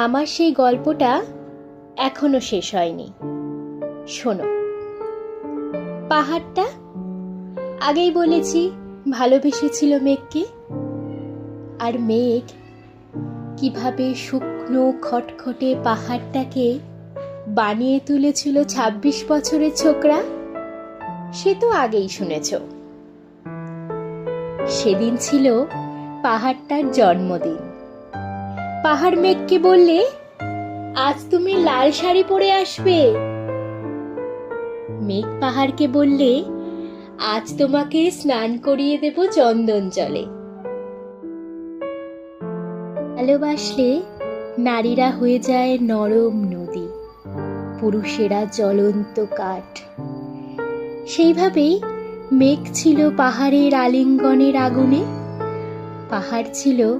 আমার সেই গল্পটা এখনো শেষ হয়নি। শোনো, পাহাড়টা আগেই বলেছি ভালোবেসেছিল মেঘকে, আর মেঘ কিভাবে শুকনো খটখটে পাহাড়টাকে বানিয়ে তুলেছিল ২৬ বছরের ছোকরা, সে তো আগেই শুনেছ। সেদিন ছিল পাহাড়টার জন্মদিন। পাহাড় মেঘকে বললে, আজ তুমি লাল শাড়ি পরে আসবে। মেঘ পাহাড়কে বললে, আজ তোমাকে স্নান করিয়ে দেব চন্দন জলে। ভালোবাসলে নারীরা হয়ে যায় নরম নদী, পুরুষেরা জ্বলন্ত কাঠ। সেইভাবেই মেঘ ছিল পাহাড়ের আলিঙ্গনের আগুনে, পাহাড় ছিল